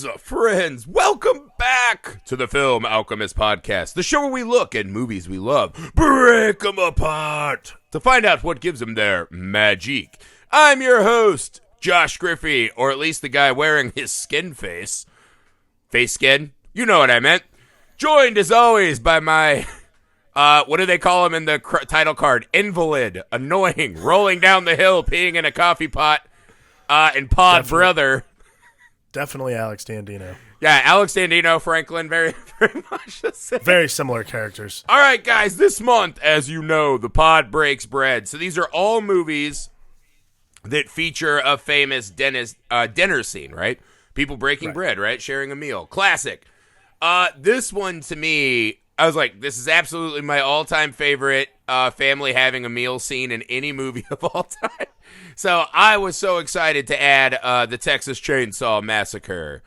Friends, welcome back to the Film Alchemist podcast, the show where we look at movies we love, break them apart, to find out what gives them their magique. I'm your host, Josh Griffey, or at least the guy wearing his skin face. Face skin? You know what I meant. Joined, as always, by my, what do they call him in the title card? Invalid, annoying, rolling down the hill, peeing in a coffee pot, and pod brother. Definitely Alex Dandino. Yeah, Alex Dandino, Franklin, very, very much the same. Very similar characters. All right, guys, this month, as you know, the pod breaks bread. So these are all movies that feature a famous dinner scene, right? People breaking bread, right? Sharing a meal. Classic. This one, to me, I was like, this is absolutely my all-time favorite family having a meal scene in any movie of all time. So I was so excited to add the Texas Chainsaw Massacre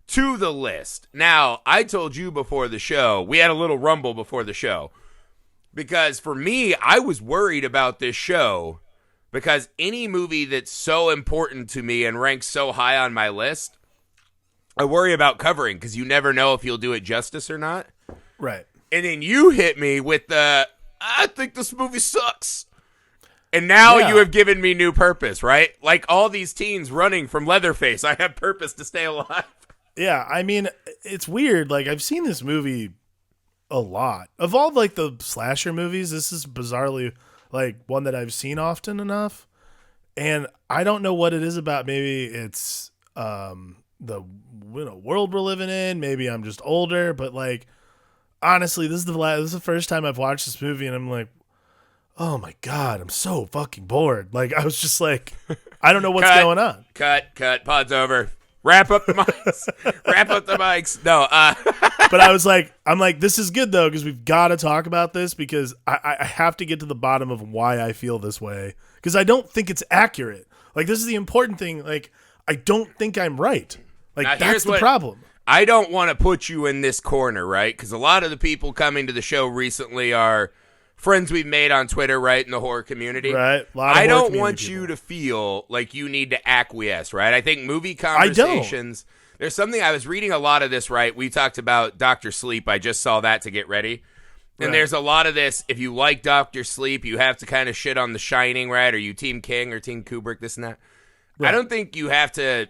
to the list. Now, I told you before the show, we had a little rumble before the show, because for me, I was worried about this show because any movie that's so important to me and ranks so high on my list, I worry about covering because you never know if you'll do it justice or not. Right. And then you hit me with the, I think this movie sucks. And now you have given me new purpose, right? Like all these teens running from Leatherface, I have purpose to stay alive. Yeah, I mean, it's weird. Like, I've seen this movie a lot. Of all, like, the slasher movies, this is bizarrely, like, one that I've seen often enough. And I don't know what it is about. Maybe it's the world we're living in. Maybe I'm just older. But, like, honestly, this is the first time I've watched this movie, and I'm like, oh my God, I'm so fucking bored. Like, I was just like, I don't know what's going on. Cut, pod's over. Wrap up the mics. No, But I'm like, this is good though, because we've got to talk about this because I have to get to the bottom of why I feel this way. Because I don't think it's accurate. Like, this is the important thing. Like, I don't think I'm right. Like, now, that's the problem. I don't want to put you in this corner, right? Because a lot of the people coming to the show recently are friends we've made on Twitter, right, in the horror community. Right. I don't want you to feel like you need to acquiesce, right? I think movie conversations, there's something, I was reading a lot of this, right? We talked about Dr. Sleep. I just saw that to get ready. And there's a lot of this, if you like Dr. Sleep, you have to kind of shit on The Shining, right? Are you Team King or Team Kubrick, this and that? Right. I don't think you have to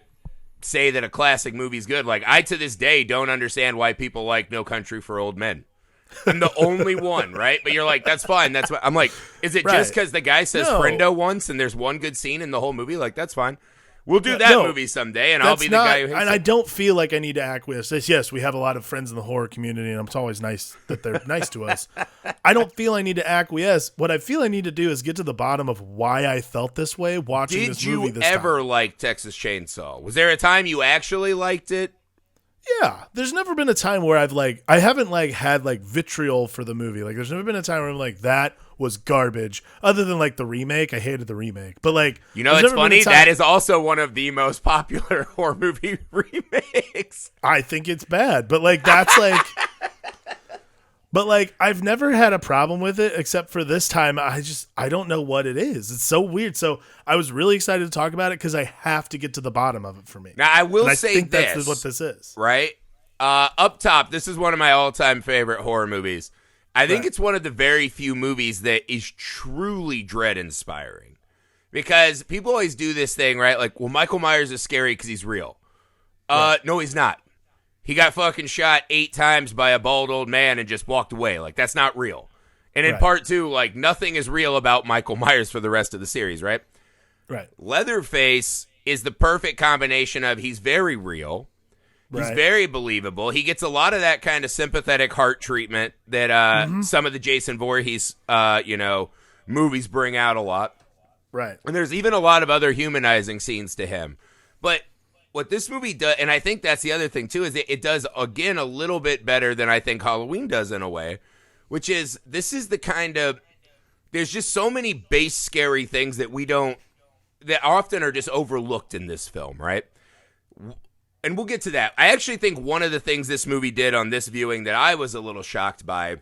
say that a classic movie's good. Like, I, to this day, don't understand why people like No Country for Old Men. I'm the only one, right? But you're like, that's fine. That's what I'm like. Is it just because the guy says friendo once and there's one good scene in the whole movie? Like, that's fine. We'll do that movie someday, and I'll be the guy who hates it. I don't feel like I need to acquiesce. Yes, we have a lot of friends in the horror community, and it's always nice that they're nice to us. I don't feel I need to acquiesce. What I feel I need to do is get to the bottom of why I felt this way watching this movie this time. Did you ever like Texas Chainsaw? Was there a time you actually liked it? Yeah, there's never been a time where I haven't had vitriol for the movie. Like, there's never been a time where I'm like, that was garbage. Other than like the remake, I hated the remake. But like, you know, it's funny. That is also one of the most popular horror movie remakes. I think it's bad, but like that's like. But, like, I've never had a problem with it except for this time. I don't know what it is. It's so weird. So I was really excited to talk about it because I have to get to the bottom of it for me. Now, I will say I think this. That's what this is. Right? Up top, this is one of my all-time favorite horror movies. I think it's one of the very few movies that is truly dread-inspiring. Because people always do this thing, right? Like, well, Michael Myers is scary because he's real. No, he's not. He got fucking shot 8 times by a bald old man and just walked away. Like, that's not real. And in part 2, like, nothing is real about Michael Myers for the rest of the series, right? Right. Leatherface is the perfect combination of he's very real. He's very believable. He gets a lot of that kind of sympathetic heart treatment that some of the Jason Voorhees, movies bring out a lot. Right. And there's even a lot of other humanizing scenes to him. But what this movie does, and I think that's the other thing too, is it does, again, a little bit better than I think Halloween does in a way, which is, this is the kind of, there's just so many base scary things that that often are just overlooked in this film, right? And we'll get to that. I actually think one of the things this movie did on this viewing that I was a little shocked by,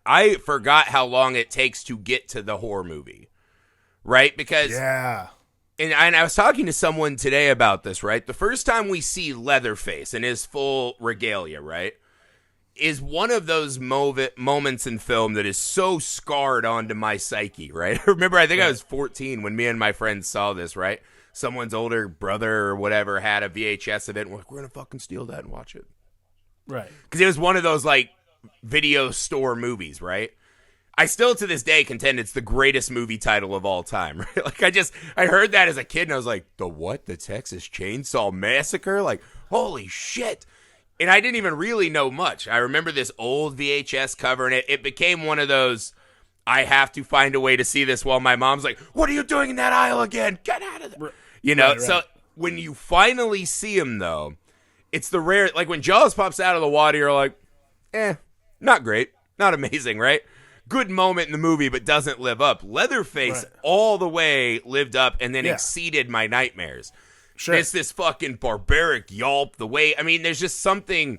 I forgot how long it takes to get to the horror movie, right? Because And I was talking to someone today about this, right? The first time we see Leatherface in his full regalia, right, is one of those moments in film that is so scarred onto my psyche, right? Remember, I think I was 14 when me and my friends saw this, right? Someone's older brother or whatever had a VHS of it, and we're like, we're going to fucking steal that and watch it. Right. Because it was one of those, like, video store movies, right? I still to this day contend it's the greatest movie title of all time, right? Like I heard that as a kid and I was like, the what? The Texas Chainsaw Massacre? Like, holy shit. And I didn't even really know much. I remember this old VHS cover and it became one of those, I have to find a way to see this while my mom's like, what are you doing in that aisle again? Get out of there. You know, right. So when you finally see him though, it's the rare, like when Jaws pops out of the water, you're like, not great, not amazing, right? Good moment in the movie, but doesn't live up. Leatherface all the way lived up and then exceeded my nightmares. Sure. It's this fucking barbaric yelp. The way, I mean, there's just something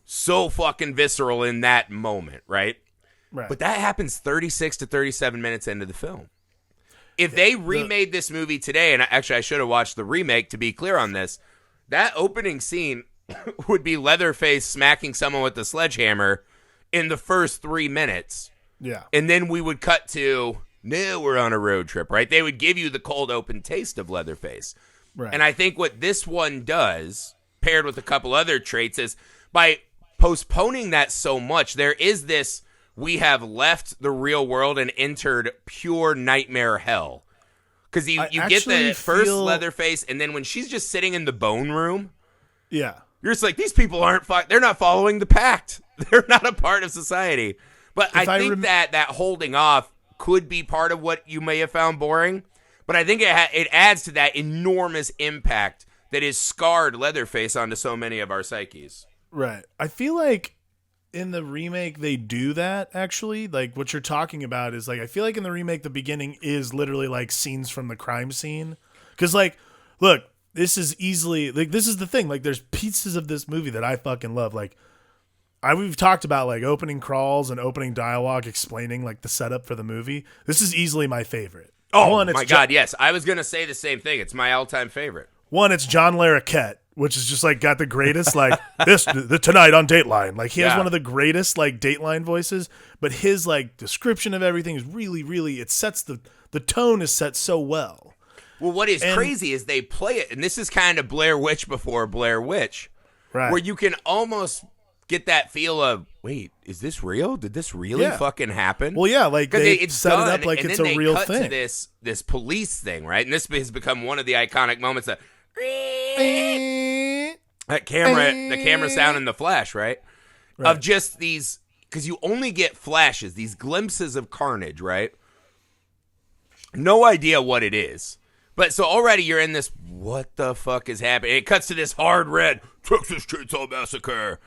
so fucking visceral in that moment, right? Right. But that happens 36 to 37 minutes into the film. If they remade this movie today, and actually I should have watched the remake to be clear on this, that opening scene would be Leatherface smacking someone with a sledgehammer in the first 3 minutes. Yeah. And then we would cut to, now we're on a road trip, right? They would give you the cold open taste of Leatherface. Right. And I think what this one does, paired with a couple other traits, is by postponing that so much, there is this, we have left the real world and entered pure nightmare hell. Because you get the first Leatherface, and then when she's just sitting in the bone room, you're just like, these people they're not following the pact. They're not a part of society. But I think that holding off could be part of what you may have found boring. But I think it adds to that enormous impact that has scarred Leatherface onto so many of our psyches. Right. I feel like in the remake they do that, actually. Like, what you're talking about is, like, I feel like in the remake the beginning is literally, like, scenes from the crime scene. Because, like, look, this is easily, like, this is the thing. Like, there's pieces of this movie that I fucking love. Like, we've talked about, like, opening crawls and opening dialogue explaining, like, the setup for the movie. This is easily my favorite. Oh, my God, yes. I was going to say the same thing. It's my all-time favorite. One, it's John Larroquette, which is just, like, got the greatest, like, tonight on Dateline. Like, he has one of the greatest, like, Dateline voices, but his, like, description of everything is really, really, it sets the tone is set so well. Well, what is crazy is they play it, and this is kind of Blair Witch before Blair Witch, right? Where you can almost get that feel of, wait, is this real? Did this really fucking happen? Well, yeah, like they set it up like it's a real thing. And then they cut to this police thing, right? And this has become one of the iconic moments that the camera sound in the flash, right? Of just these, because you only get flashes, these glimpses of carnage, right? No idea what it is. But so already you're in this, what the fuck is happening? It cuts to this hard red, Texas Chainsaw Massacre.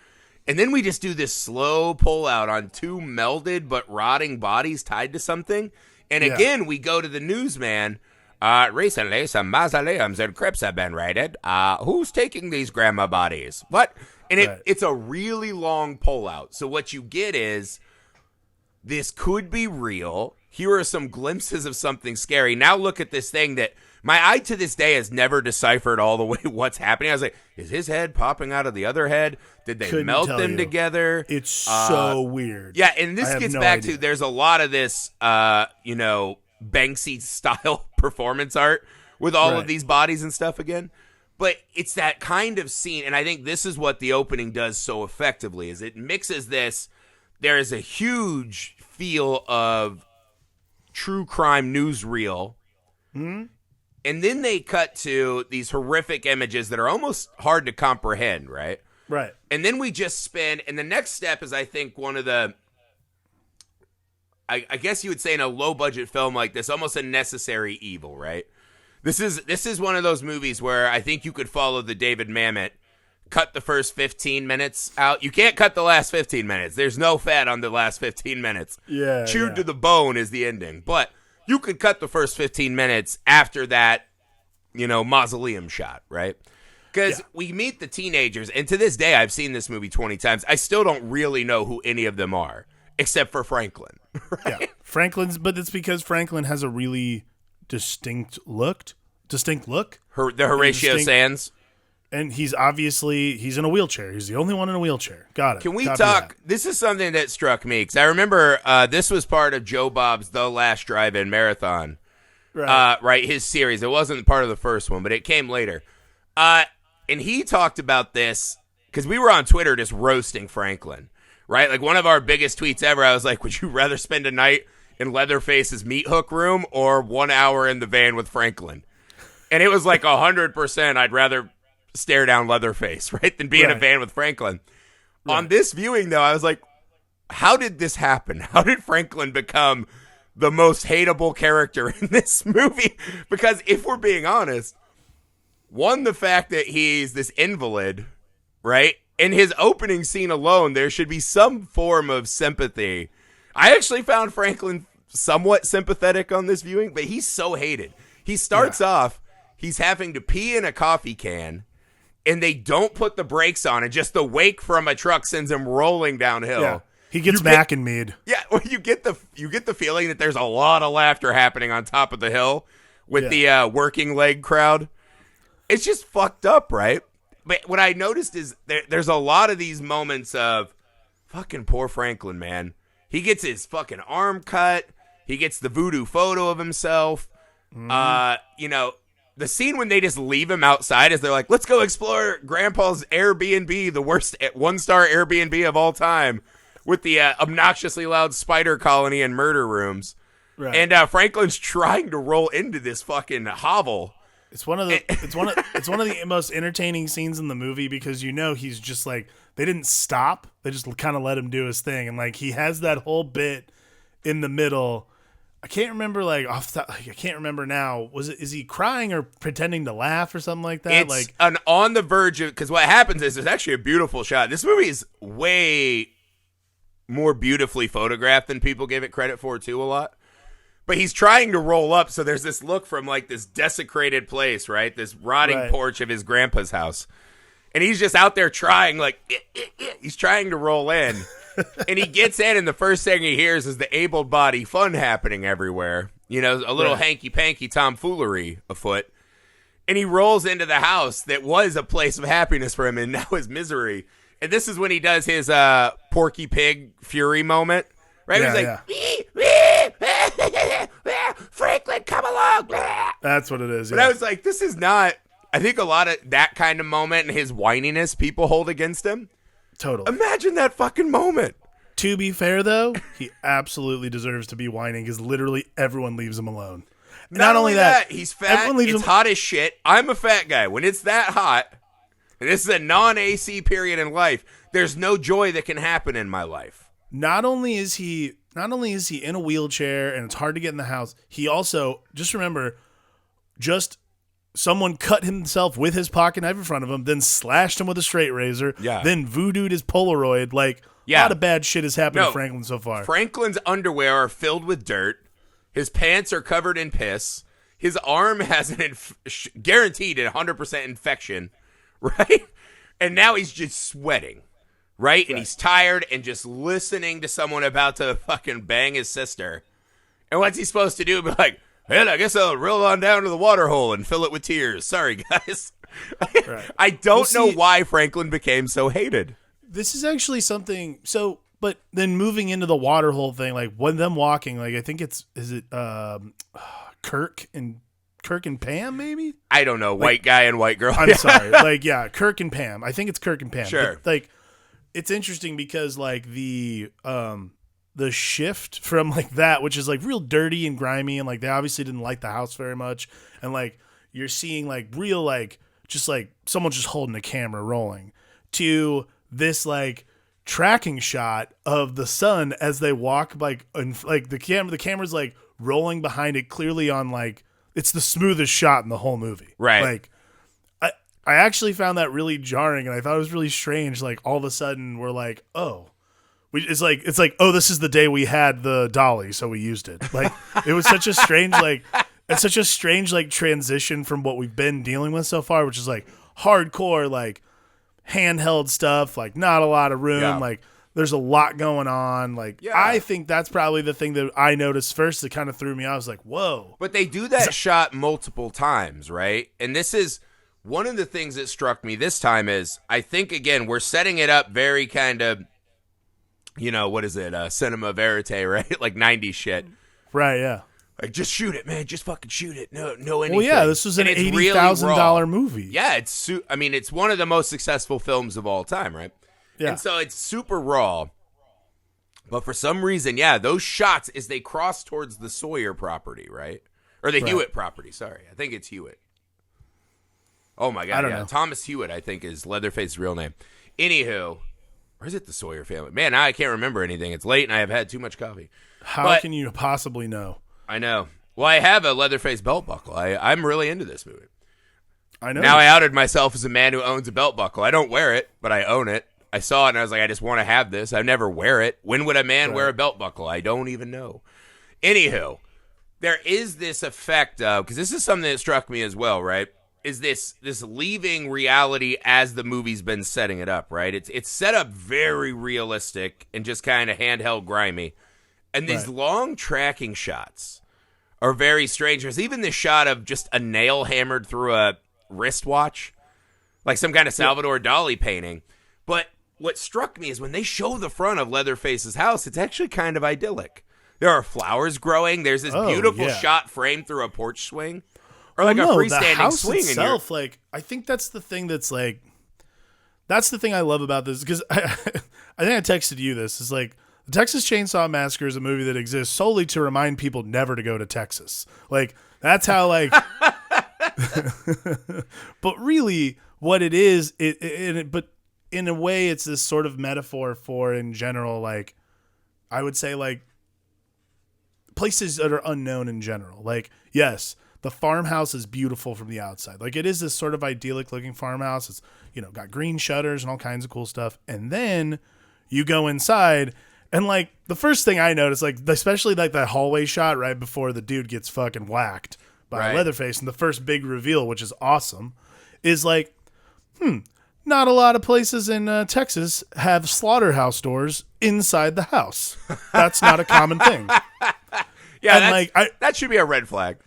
And then we just do this slow pull out on two melded but rotting bodies tied to something. And again, we go to the newsman. Recently, some mausoleums and crypts have been raided. Who's taking these grandma bodies? What? And it's a really long pull out. So what you get is, this could be real. Here are some glimpses of something scary. Now look at this thing that my eye to this day has never deciphered all the way what's happening. I was like, is his head popping out of the other head? Did they melt them together? It's so weird. Yeah, and this gets back to, there's a lot of this, Banksy style performance art with all of these bodies and stuff again. But it's that kind of scene, and I think this is what the opening does so effectively, is it mixes this. There is a huge feel of true crime newsreel. Mm-hmm. And then they cut to these horrific images that are almost hard to comprehend, right? Right. And then we just spin, and the next step is, I think, one of the, I guess you would say in a low-budget film like this, almost a necessary evil, right? This is one of those movies where I think you could follow the David Mamet, cut the first 15 minutes out. You can't cut the last 15 minutes. There's no fat on the last 15 minutes. Yeah. Chewed to the bone is the ending. But you could cut the first 15 minutes after that, mausoleum shot, right? Because we meet the teenagers, and to this day, I've seen this movie 20 times. I still don't really know who any of them are, except for Franklin. Right? Yeah, but it's because Franklin has a really distinct look distinct look. The Horatio Sands. And he's in a wheelchair. He's the only one in a wheelchair. Got it. Can we Copy talk? that. This is something that struck me because I remember this was part of Joe Bob's The Last Drive-In Marathon. Right, his series. It wasn't part of the first one, but it came later. And he talked about this because we were on Twitter just roasting Franklin, right? Like one of our biggest tweets ever, I was like, would you rather spend a night in Leatherface's meat hook room or 1 hour in the van with Franklin? And it was like 100%. I'd rather stare down Leatherface, right, than be in a van with Franklin. Right. On this viewing, though, I was like, how did this happen? How did Franklin become the most hateable character in this movie? Because if we're being honest, one, the fact that he's this invalid, right? In his opening scene alone, there should be some form of sympathy. I actually found Franklin somewhat sympathetic on this viewing, but he's so hated. He starts off, he's having to pee in a coffee can, and they don't put the brakes on, and just the wake from a truck sends him rolling downhill. Yeah. He gets Mac and Mead. Yeah, well, you get the feeling that there's a lot of laughter happening on top of the hill with the working leg crowd. It's just fucked up, right? But what I noticed is there's a lot of these moments of fucking poor Franklin, man. He gets his fucking arm cut. He gets the voodoo photo of himself. The scene when they just leave him outside is they're like, let's go explore Grandpa's Airbnb, the worst 1-star Airbnb of all time, with the obnoxiously loud spider colony and murder rooms. Right. And Franklin's trying to roll into this fucking hovel. It's one of the most entertaining scenes in the movie because he's just like, they didn't stop. They just kind of let him do his thing. And like he has that whole bit in the middle. I can't remember I can't remember now. Is he crying or pretending to laugh or something like that? It's on the verge of, because what happens is there's actually a beautiful shot. This movie is way more beautifully photographed than people give it credit for too a lot. But he's trying to roll up, so there's this look from like this desecrated place, right? This rotting porch of his grandpa's house. And he's just out there trying, he's trying to roll in. And he gets in, and the first thing he hears is the able-bodied fun happening everywhere. A little hanky-panky tomfoolery afoot. And he rolls into the house that was a place of happiness for him, and now is misery. And this is when he does his Porky Pig Fury moment, right? Yeah, he's like, Franklin, come along. That's what it is. But I was like, this is not, I think a lot of that kind of moment and his whininess people hold against him. Totally. Imagine that fucking moment. To be fair, though, he absolutely deserves to be whining because literally everyone leaves him alone. Not only that, he's fat. It's hot as shit. I'm a fat guy. When it's that hot, and this is a non-AC period in life, there's no joy that can happen in my life. Not only is he in a wheelchair and it's hard to get in the house, he also, just remember, someone cut himself with his pocket knife in front of him, then slashed him with a straight razor, then voodooed his Polaroid. A lot of bad shit has happened to Franklin so far. Franklin's underwear are filled with dirt. His pants are covered in piss. His arm has guaranteed 100% infection, right? And now he's just sweating, right? And he's tired and just listening to someone about to fucking bang his sister. And what's he supposed to do? Be like, well, I guess I'll roll on down to the water hole and fill it with tears. Sorry, guys. I don't know why Franklin became so hated. This is actually something. But then moving into the water hole thing, when them walking, I think is it Kirk and Pam, maybe? I don't know. White guy and white girl. I'm sorry. Kirk and Pam. I think it's Kirk and Pam. Sure. But, it's interesting because the shift from that, which is real dirty and grimy, and they obviously didn't like the house very much, and you're seeing real just someone just holding a camera rolling, to this tracking shot of the sun as they walk and the camera's rolling behind it, clearly on it's the smoothest shot in the whole movie, right? I actually found that really jarring, and I thought it was really strange. All of a sudden we're it's like, oh, this is the day we had the dolly, so we used it. It was such a strange, it's such a strange, transition from what we've been dealing with so far, which is hardcore, handheld stuff, not a lot of room. There's a lot going on. Like, Yeah. I think that's probably the thing that I noticed first that kind of threw me out. I was like, whoa. But they do that shot multiple times, right? And this is one of the things that struck me this time is I think, again, we're setting it up very kind of, what is it? Cinema verite, right? Like 90s shit. Right, yeah. Like, just shoot it, man. Just fucking shoot it. No anything. Well, yeah, this was an $80,000 movie. Yeah, it's one of the most successful films of all time, right? Yeah. And so it's super raw. But for some reason, yeah, those shots as they cross towards the Sawyer property, right? Or the Hewitt property, sorry. I think it's Hewitt. Oh, my God, I don't know. Thomas Hewitt, I think, is Leatherface's real name. Anywho, or is it the Sawyer family? Man, now I can't remember anything. It's late and I have had too much coffee. How can you possibly know? I know. Well, I have a Leatherface belt buckle. I'm really into this movie. I know. Now I outed myself as a man who owns a belt buckle. I don't wear it, but I own it. I saw it and I was like, I just want to have this. I never wear it. When would a man wear a belt buckle? I don't even know. Anywho, there is this effect of, because this is something that struck me as well, right? Is this leaving reality as the movie's been setting it up, right? It's set up very realistic and just kind of handheld grimy. And these long tracking shots are very strange. There's even this shot of just a nail hammered through a wristwatch, like some kind of Salvador Dali painting. But what struck me is when they show the front of Leatherface's house, it's actually kind of idyllic. There are flowers growing. There's this beautiful shot framed through a porch swing, or like a freestanding the house swing. Itself, like, I think that's the thing that's like, that's the thing I love about this, because I think I texted you this. Is like, the Texas Chainsaw Massacre is a movie that exists solely to remind people never to go to Texas. Like, that's how, like, but really what it is, but in a way it's this sort of metaphor for, in general, like, I would say, like, places that are unknown in general. Like, yes, the farmhouse is beautiful from the outside. Like, it is this sort of idyllic looking farmhouse. It's, got green shutters and all kinds of cool stuff. And then you go inside, and, like, the first thing I noticed, like, especially, like, that hallway shot right before the dude gets fucking whacked by Leatherface, and the first big reveal, which is awesome, is like, not a lot of places in Texas have slaughterhouse doors inside the house. That's not a common thing. Yeah, that should be a red flag.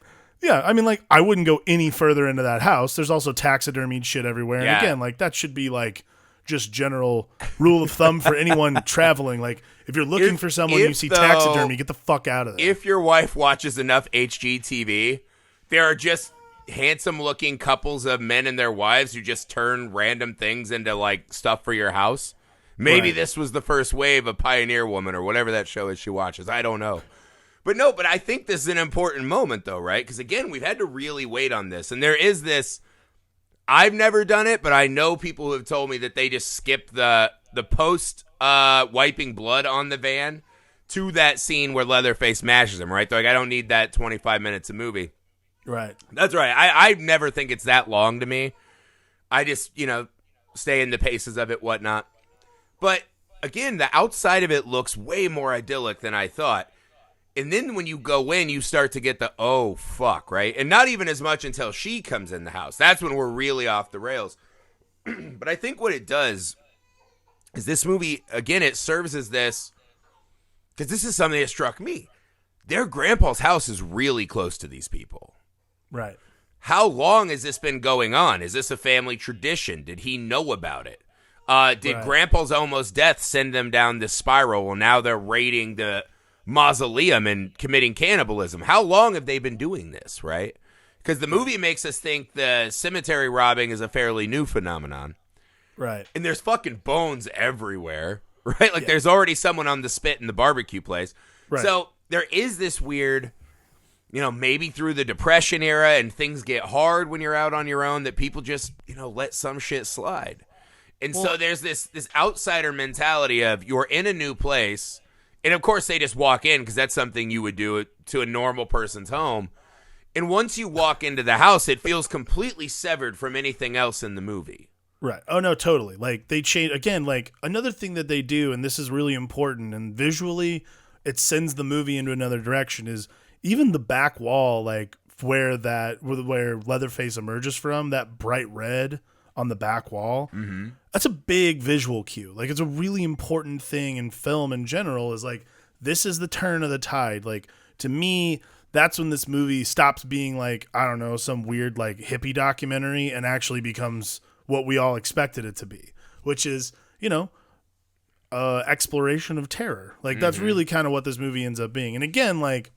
Yeah, I mean, like, I wouldn't go any further into that house. There's also taxidermied shit everywhere. And again, like, that should be, like, just general rule of thumb for anyone traveling. Like, if you're looking for someone, you see taxidermy, get the fuck out of there. If your wife watches enough HGTV, there are just handsome-looking couples of men and their wives who just turn random things into, like, stuff for your house. Maybe this was the first wave of Pioneer Woman or whatever that show is she watches. I don't know. But I think this is an important moment, though, right? Because, again, we've had to really wait on this. And there is this, I've never done it, but I know people who have told me that they just skip the post wiping blood on the van to that scene where Leatherface smashes him, right? They're like, I don't need that 25 minutes of movie. Right. That's right. I never think it's that long to me. I just, stay in the paces of it, whatnot. But, again, the outside of it looks way more idyllic than I thought. And then when you go in, you start to get the, oh, fuck, right? And not even as much until she comes in the house. That's when we're really off the rails. But I think what it does is this movie, again, it serves as this, because this is something that struck me. Their grandpa's house is really close to these people. Right. How long has this been going on? Is this a family tradition? Did he know about it? Did grandpa's almost death send them down this spiral? Well, now they're raiding the mausoleum and committing cannibalism. How long have they been doing this, right? Because the movie makes us think the cemetery robbing is a fairly new phenomenon. Right. And there's fucking bones everywhere, right? Like there's already someone on the spit in the barbecue place. Right. So there is this weird, maybe through the Depression era and things get hard when you're out on your own, that people just, let some shit slide. And so there's this outsider mentality of you're in a new place. And, of course, they just walk in because that's something you would do to a normal person's home. And once you walk into the house, it feels completely severed from anything else in the movie. Right. Oh, no, totally. Like, they change, again, like, another thing that they do, and this is really important, and visually it sends the movie into another direction, is even the back wall, like, where Leatherface emerges from, that bright red on the back wall. Mm-hmm. That's a big visual cue. Like, it's a really important thing in film in general, is like, this is the turn of the tide. Like, to me, that's when this movie stops being like, I don't know, some weird like hippie documentary and actually becomes what we all expected it to be, which is, you know, exploration of terror. Like, that's really kind of what this movie ends up being. And again, like,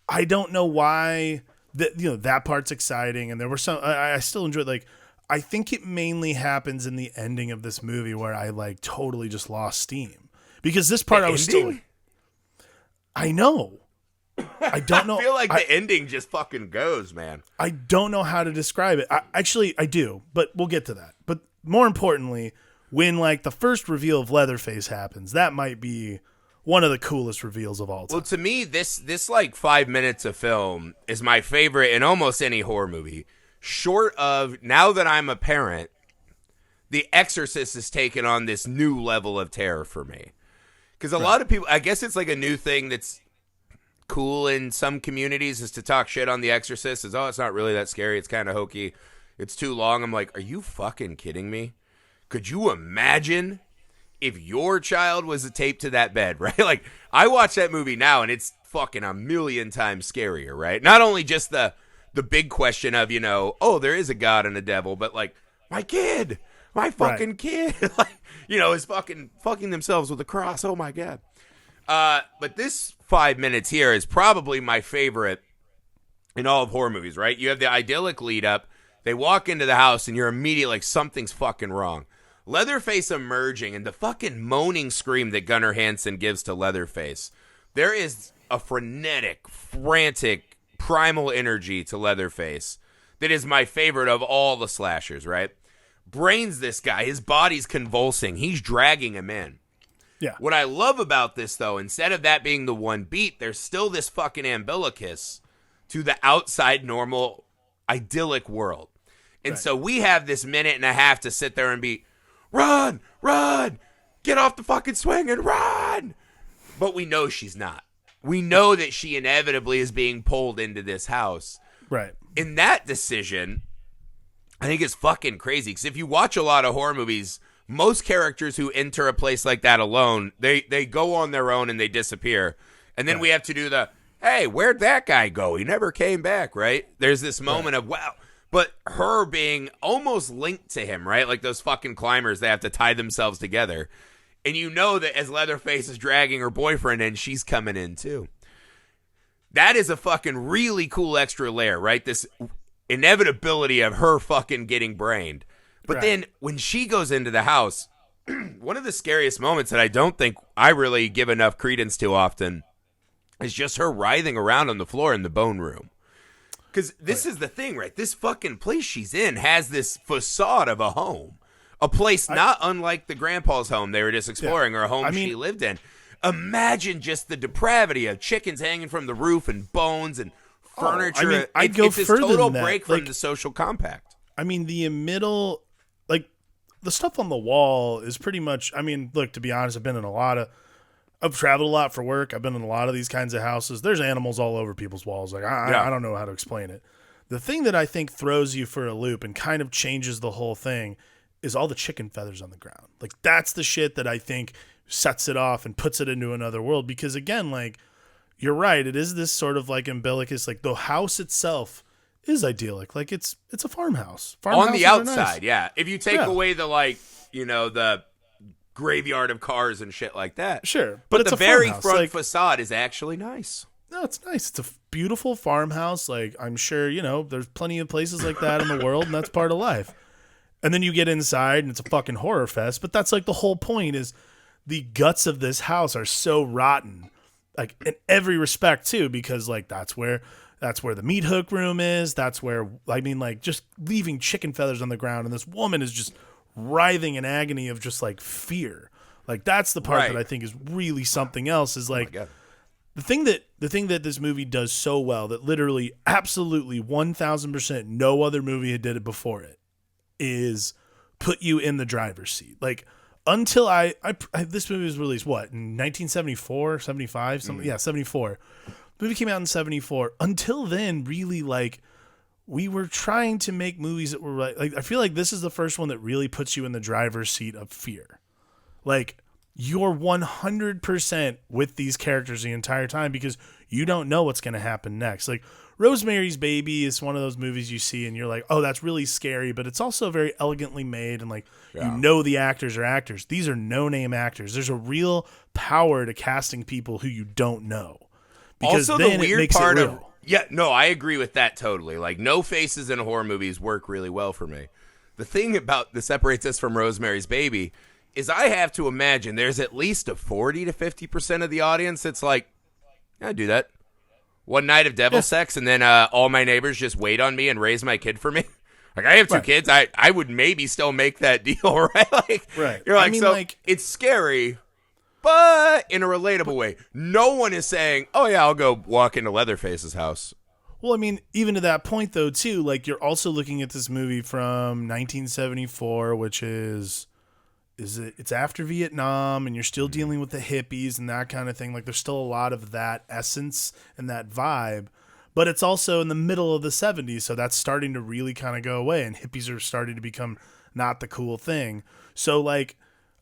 I don't know why that, you know, that part's exciting. And there were some, I still enjoyed, like, I think it mainly happens in the ending of this movie where I like totally just lost steam, because this part I was still like, I know. I don't know. I feel like the ending just fucking goes, man. I don't know how to describe it. Actually, I do, but we'll get to that. But more importantly, when like the first reveal of Leatherface happens, that might be one of the coolest reveals of all time. Well, to me, this like 5 minutes of film is my favorite in almost any horror movie. Short of, now that I'm a parent, The Exorcist has taken on this new level of terror for me. Because a lot of people, I guess it's like a new thing that's cool in some communities, is to talk shit on The Exorcist. Is, oh, it's not really that scary. It's kind of hokey. It's too long. I'm like, are you fucking kidding me? Could you imagine if your child was taped to that bed, right? Like, I watch that movie now, and it's fucking a million times scarier, right? Not only just the big question of, you know, oh, there is a God and a devil, but like, my kid, my fucking kid, like, you know, is fucking themselves with a cross. Oh my God. But this 5 minutes here is probably my favorite in all of horror movies, right? You have the idyllic lead up. They walk into the house and you're immediately like, something's fucking wrong. Leatherface emerging and the fucking moaning scream that Gunnar Hansen gives to Leatherface. There is a frenetic, frantic, primal energy to Leatherface that is my favorite of all the slashers, right? Brains this guy. His body's convulsing. He's dragging him in. Yeah. What I love about this, though, instead of that being the one beat, there's still this fucking umbilicus to the outside normal idyllic world. And so we have this minute and a half to sit there and be, run, get off the fucking swing and run. But we know she's not. We know that she inevitably is being pulled into this house. Right. In that decision, I think it's fucking crazy. Because if you watch a lot of horror movies, most characters who enter a place like that alone, they go on their own and they disappear. And then we have to do the, hey, where'd that guy go? He never came back, right? There's this moment of, wow. But her being almost linked to him, right? Like those fucking climbers, they have to tie themselves together. And you know that as Leatherface is dragging her boyfriend in, she's coming in too. That is a fucking really cool extra layer, right? This inevitability of her fucking getting brained. But then when she goes into the house, one of the scariest moments that I don't think I really give enough credence to often is just her writhing around on the floor in the bone room. Because this is the thing, right? This fucking place she's in has this facade of a home. A place not unlike the grandpa's home they were just exploring, or a home she lived in. Imagine just the depravity of chickens hanging from the roof and bones and furniture. I'd go it's this further total than that. break from the social compact. I mean, the middle, like, the stuff on the wall is pretty much, I mean, look, to be honest, I've traveled a lot for work. I've been in a lot of these kinds of houses. There's animals all over people's walls. Like, I don't know how to explain it. The thing that I think throws you for a loop and kind of changes the whole thing is all the chicken feathers on the ground. Like, that's the shit that I think sets it off and puts it into another world. Because again, like, you're right. It is this sort of like umbilicus. Like, the house itself is idyllic. Like, it's a farmhouse. On the outside, nice. If you take away the, like, you know, the graveyard of cars and shit like that. Sure. But it's the a very farmhouse. front like, facade is actually nice. No, it's nice. It's a beautiful farmhouse. Like, I'm sure, you know, there's plenty of places like that in the world, and that's part of life. And then you get inside, and it's a fucking horror fest. But that's like the whole point is the guts of this house are so rotten, like in every respect too, because like that's where the meat hook room is. That's where, I mean, like, just leaving chicken feathers on the ground, and this woman is just writhing in agony of just like fear. Like, that's the part that I think is really something else. Is like the thing that this movie does so well, that literally absolutely 1000% no other movie had did it before it, is put you in the driver's seat. Like, until this movie was released, what, in 1974, 75, something? Yeah, 74. The movie came out in 74. Until then, really, like, we were trying to make movies that were like I feel like this is the first one that really puts you in the driver's seat of fear. Like, you're 100% with these characters the entire time because you don't know what's going to happen next. Like, Rosemary's Baby is one of those movies you see and you're like, oh, that's really scary, but it's also very elegantly made and, like, you know the actors are actors. These are no-name actors. There's a real power to casting people who you don't know. Because also, then the weird it makes part it of real. yeah, no, I agree with that totally. Like, no faces in horror movies work really well for me. The thing about that separates us from Rosemary's Baby is I have to imagine there's at least a 40 to 50% of the audience that's like, I do that. One night of devil sex, and then all my neighbors just wait on me and raise my kid for me. Like, I have two kids. I would maybe still make that deal, right? Like, Right. You're like, I mean, so like, it's scary, but in a relatable way. No one is saying, oh, yeah, I'll go walk into Leatherface's house. well, I mean, even to that point, though, too, like, you're also looking at this movie from 1974, which it's after Vietnam, and you're still dealing with the hippies and that kind of thing. Like, there's still a lot of that essence and that vibe, but it's also in the middle of the 70s, so that's starting to really kind of go away, and hippies are starting to become not the cool thing. So, like,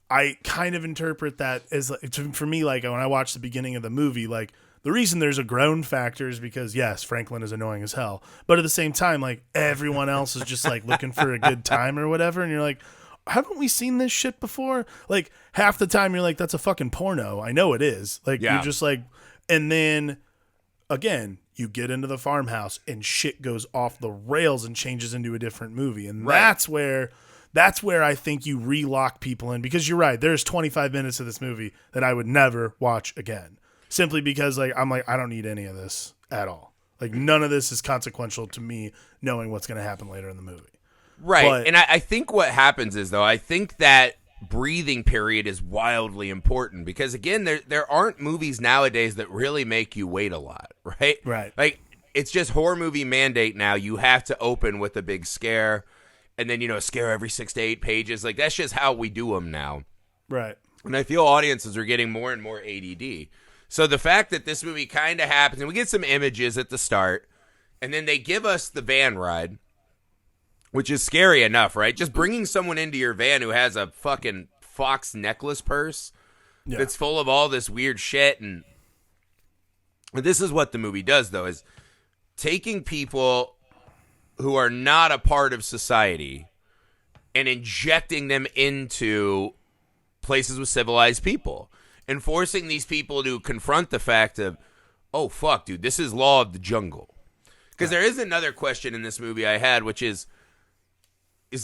I kind of interpret that as, for me, like, when I watch the beginning of the movie, like, the reason there's a groan factor is because, yes, Franklin is annoying as hell, but at the same time, like, everyone else is just, like, looking for a good time or whatever, and you're like, haven't we seen this shit before? Like, half the time you're like, that's a fucking porno. I know it is. Like, you're just like, and then again, you get into the farmhouse and shit goes off the rails and changes into a different movie. And that's where I think you relock people in, because you're right. There's 25 minutes of this movie that I would never watch again, simply because, like, I'm like, I don't need any of this at all. Like, none of this is consequential to me knowing what's going to happen later in the movie. Right. But, and I think what happens is, though, I think that breathing period is wildly important because, again, there aren't movies nowadays that really make you wait a lot, right? Right. Like, it's just horror movie mandate now. You have to open with a big scare and then, a scare every 6 to 8 pages. Like, that's just how we do them now. Right. And I feel audiences are getting more and more ADD. So the fact that this movie kind of happens, and we get some images at the start, and then they give us the van ride, which is scary enough, right? Just bringing someone into your van who has a fucking fox necklace purse that's full of all this weird shit. And this is what the movie does, though, is taking people who are not a part of society and injecting them into places with civilized people and forcing these people to confront the fact of, oh, fuck, dude, this is law of the jungle. Because there is another question in this movie I had, which is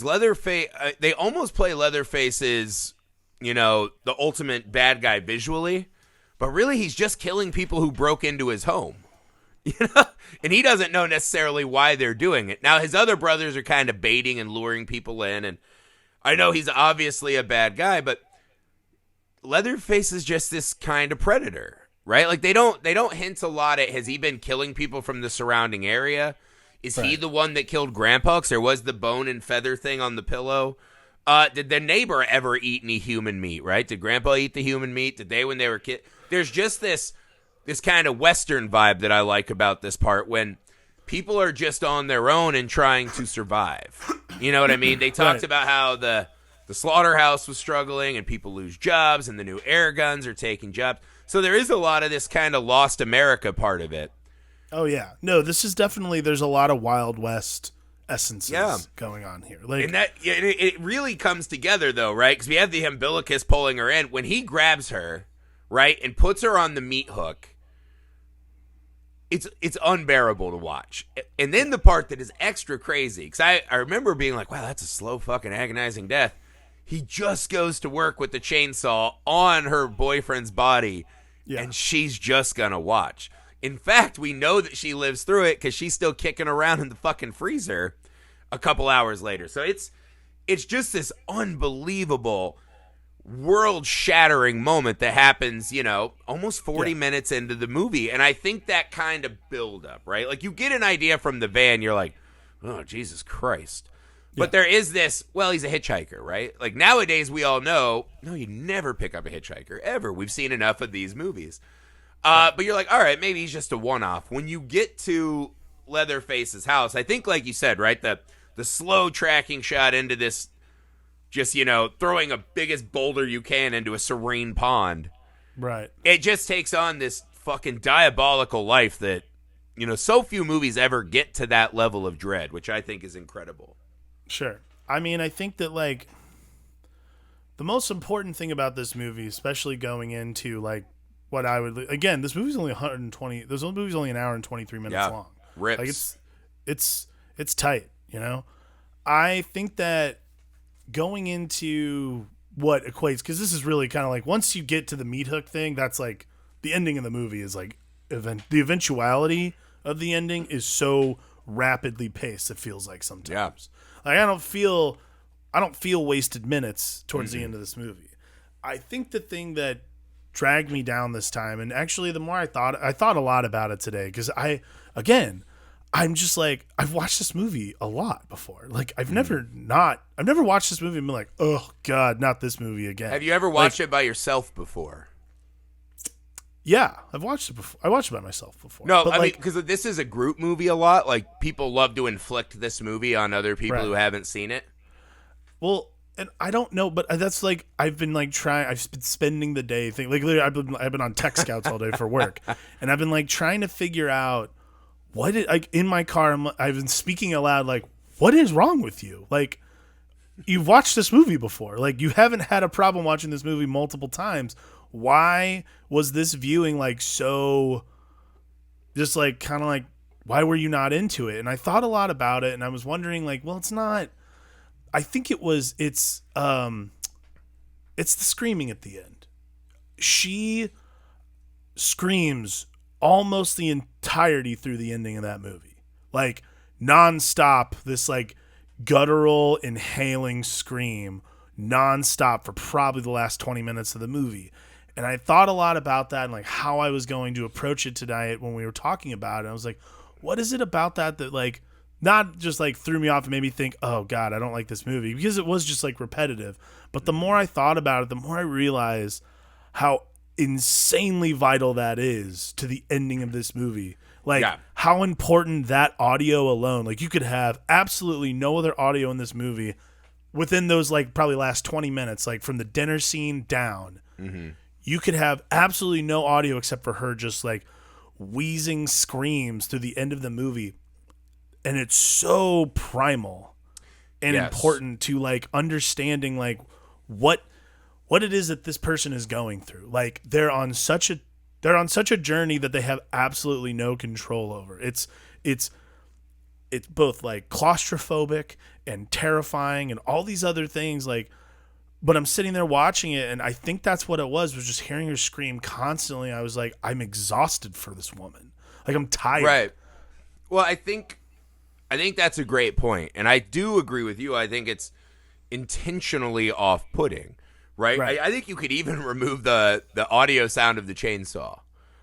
Leatherface, they almost play Leatherface as, the ultimate bad guy visually, but really he's just killing people who broke into his home, and he doesn't know necessarily why they're doing it. Now, his other brothers are kind of baiting and luring people in, and I know he's obviously a bad guy, but Leatherface is just this kind of predator, right? Like, they don't hint a lot at, has he been killing people from the surrounding area? Is he the one that killed Grandpa? Because there was the bone and feather thing on the pillow. Did the neighbor ever eat any human meat, right? Did Grandpa eat the human meat? Did they when they were kids? There's just this kind of Western vibe that I like about this part when people are just on their own and trying to survive. You know what I mean? They talked about how the slaughterhouse was struggling and people lose jobs and the new air guns are taking jobs. So there is a lot of this kind of lost America part of it. Oh, yeah. No, this is definitely, there's a lot of Wild West essences going on here. Like, and that it really comes together, though, right? Because we have the umbilicus pulling her in. When he grabs her, right, and puts her on the meat hook, it's unbearable to watch. And then the part that is extra crazy, because I remember being like, wow, that's a slow fucking agonizing death. He just goes to work with the chainsaw on her boyfriend's body, and she's just going to watch. In fact, we know that she lives through it because she's still kicking around in the fucking freezer a couple hours later. So it's just this unbelievable, world-shattering moment that happens, almost 40 minutes into the movie. And I think that kind of build-up, right? Like, you get an idea from the van, you're like, oh, Jesus Christ. But there is this, well, he's a hitchhiker, right? Like, nowadays we all know, no, you never pick up a hitchhiker, ever. We've seen enough of these movies. But you're like, all right, maybe he's just a one-off. When you get to Leatherface's house, I think, like you said, right, the slow tracking shot into this, just, throwing a biggest boulder you can into a serene pond. Right. It just takes on this fucking diabolical life that, so few movies ever get to that level of dread, which I think is incredible. Sure. I mean, I think that, like, the most important thing about this movie, especially going into, like, what I would, again, this movie's only 120, this movie's only an hour and 23 minutes long. Rips. Like, it's tight, I think that going into what equates, because this is really kind of like, once you get to the meat hook thing, that's like the ending of the movie is like the eventuality of the ending is so rapidly paced, it feels like sometimes. Like, I don't feel wasted minutes towards the end of this movie. I think the thing that dragged me down this time, and actually the more I thought a lot about it today, because I'm just like, I've watched this movie a lot before. Like, I've never watched this movie and been like, oh God, not this movie again. Have you ever watched it by yourself before? Yeah, I've watched it before. I watched it by myself before. No, but I mean, because this is a group movie a lot. Like, people love to inflict this movie on other people who haven't seen it. Well, and I don't know, but that's like, I've been spending the day like, literally, I've been on tech scouts all day for work, and I've been like trying to figure out in my car, I've been speaking aloud, like, what is wrong with you? Like, you've watched this movie before. Like, you haven't had a problem watching this movie multiple times. Why was this viewing like so just like kind of like, why were you not into it? And I thought a lot about it, and I was wondering, like, well, it's not, I think it's the screaming at the end. She screams almost the entirety through the ending of that movie, like nonstop, this like guttural inhaling scream nonstop for probably the last 20 minutes of the movie. And I thought a lot about that and like how I was going to approach it tonight when we were talking about it. I was like, what is it about that like not just like threw me off and made me think, oh God, I don't like this movie, because it was just like repetitive. But the more I thought about it, the more I realized how insanely vital that is to the ending of this movie. Like, how important that audio alone, like, you could have absolutely no other audio in this movie within those like probably last 20 minutes, like from the dinner scene down. You could have absolutely no audio except for her just like wheezing screams through the end of the movie. And it's so primal and important to like understanding like what it is that this person is going through. Like, they're on such a journey that they have absolutely no control over. It's both like claustrophobic and terrifying and all these other things, like, but I'm sitting there watching it, and I think that's what it was just hearing her scream constantly. I was like, I'm exhausted for this woman. Like, I'm tired. Right. Well, I think that's a great point, and I do agree with you. I think it's intentionally off-putting, right? I think you could even remove the audio sound of the chainsaw,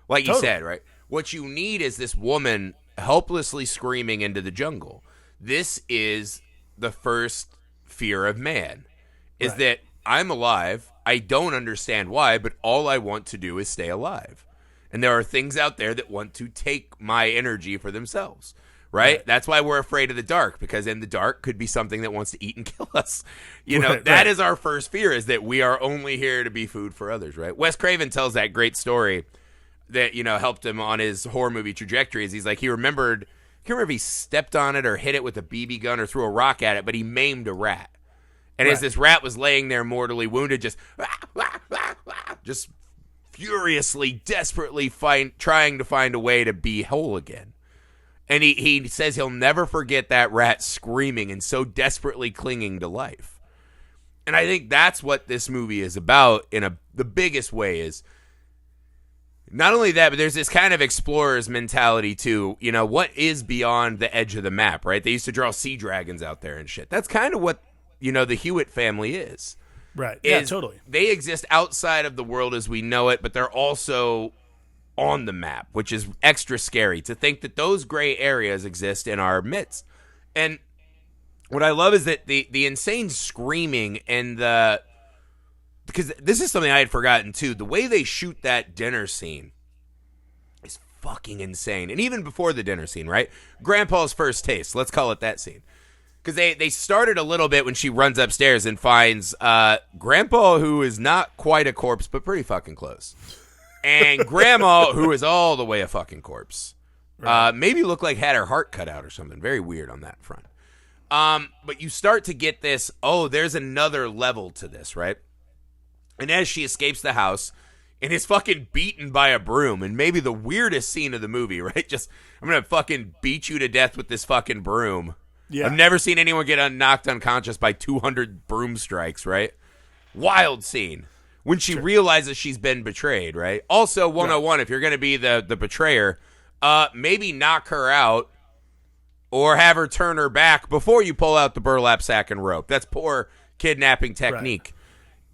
like you said, right? What you need is this woman helplessly screaming into the jungle. This is the first fear of man, is that I'm alive. I don't understand why, but all I want to do is stay alive. And there are things out there that want to take my energy for themselves, right? That's why we're afraid of the dark, because in the dark could be something that wants to eat and kill us. That is our first fear, is that we are only here to be food for others, right? Wes Craven tells that great story that, helped him on his horror movie trajectory. Is he's like, he remembered, I can't remember if he stepped on it or hit it with a BB gun or threw a rock at it, but he maimed a rat. And as this rat was laying there mortally wounded, just furiously, desperately trying to find a way to be whole again. And he says he'll never forget that rat screaming and so desperately clinging to life. And I think that's what this movie is about in the biggest way, is not only that, but there's this kind of explorer's mentality too. What is beyond the edge of the map, right? They used to draw sea dragons out there and shit. That's kind of what, the Hewitt family is. Right. Yeah, totally. They exist outside of the world as we know it, but they're also on the map, which is extra scary to think that those gray areas exist in our midst. And what I love is that the insane screaming and because this is something I had forgotten too, the way they shoot that dinner scene is fucking insane. And even before the dinner scene, right? Grandpa's first taste. Let's call it that scene. Because they started a little bit when she runs upstairs and finds Grandpa, who is not quite a corpse, but pretty fucking close. And Grandma, who is all the way a fucking corpse. Right. Maybe looked like had her heart cut out or something. Very weird on that front. But you start to get this, there's another level to this, right? And as she escapes the house and is fucking beaten by a broom, and maybe the weirdest scene of the movie, right? Just, I'm going to fucking beat you to death with this fucking broom. Yeah. I've never seen anyone get knocked unconscious by 200 broom strikes, right? Wild scene. When she realizes she's been betrayed, right? Also, 101, if you're going to be the betrayer, maybe knock her out or have her turn her back before you pull out the burlap sack and rope. That's poor kidnapping technique.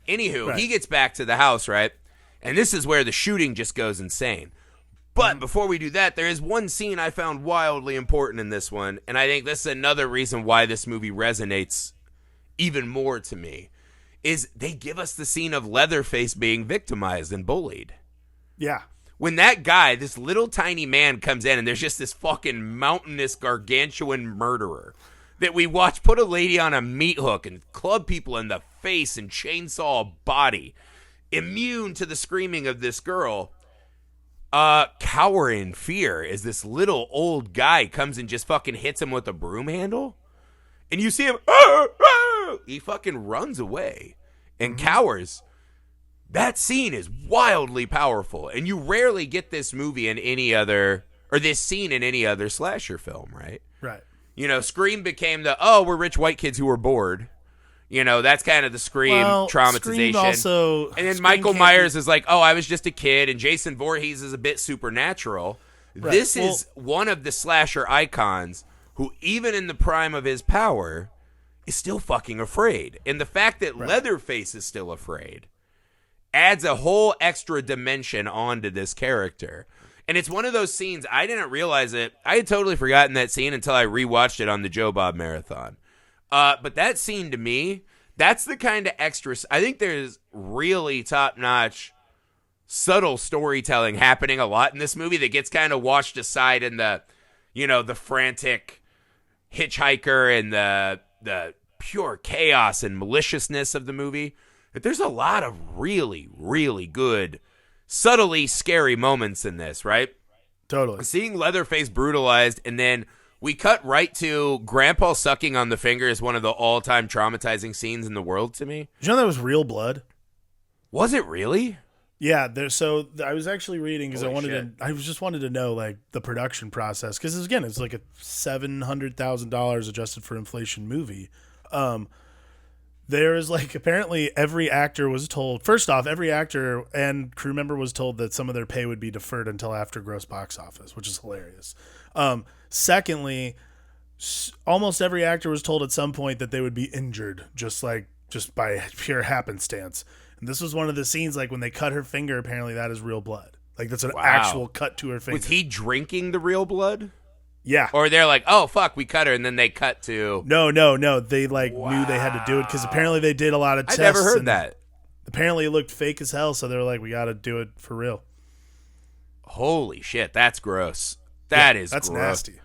Right. Anywho, he gets back to the house, right? And this is where the shooting just goes insane. But before we do that, there is one scene I found wildly important in this one, and I think this is another reason why this movie resonates even more to me, is they give us the scene of Leatherface being victimized and bullied. Yeah. When that guy, this little tiny man, comes in, and there's just this fucking mountainous, gargantuan murderer that we watch put a lady on a meat hook and club people in the face and chainsaw a body, immune to the screaming of this girl, cower in fear as this little old guy comes and just fucking hits him with a broom handle. And you see him, he fucking runs away and cowers. That scene is wildly powerful. And you rarely get this movie in any other, or this scene in any other slasher film, right? Right. You know, Scream became we're rich white kids who were bored. You know, that's kind of the Scream traumatization. Scream also, and then Michael Myers is like, I was just a kid. And Jason Voorhees is a bit supernatural. Right. This is one of the slasher icons who, even in the prime of his power, is still fucking afraid. And the fact that Leatherface is still afraid adds a whole extra dimension onto this character. And it's one of those scenes, I didn't realize it. I had totally forgotten that scene until I rewatched it on the Joe Bob Marathon. But that scene, to me, that's the kind of extra. I think there's really top-notch, subtle storytelling happening a lot in this movie that gets kind of washed aside in the, the frantic hitchhiker and the pure chaos and maliciousness of the movie. But there's a lot of really, really good, subtly scary moments in this, right? Totally. Seeing Leatherface brutalized, and then we cut right to Grandpa sucking on the finger is one of the all-time traumatizing scenes in the world to me. Did you know that was real blood? Was it really? Yeah. So I was actually reading because I just wanted to know like the production process, because again, it's like a $700,000 adjusted for inflation movie. There is apparently every actor was told. First off, every actor and crew member was told that some of their pay would be deferred until after gross box office, which is hilarious. Secondly, almost every actor was told at some point that they would be injured just by pure happenstance. And this was one of the scenes, when they cut her finger, apparently that is real blood. That's an actual cut to her finger. Was he drinking the real blood? Yeah. Or they're like, oh, fuck, we cut her, and then they cut to... No. They knew they had to do it because apparently they did a lot of tests. I never heard that. Apparently it looked fake as hell, so they're like, we got to do it for real. Holy shit, that's gross. That's gross. Nasty.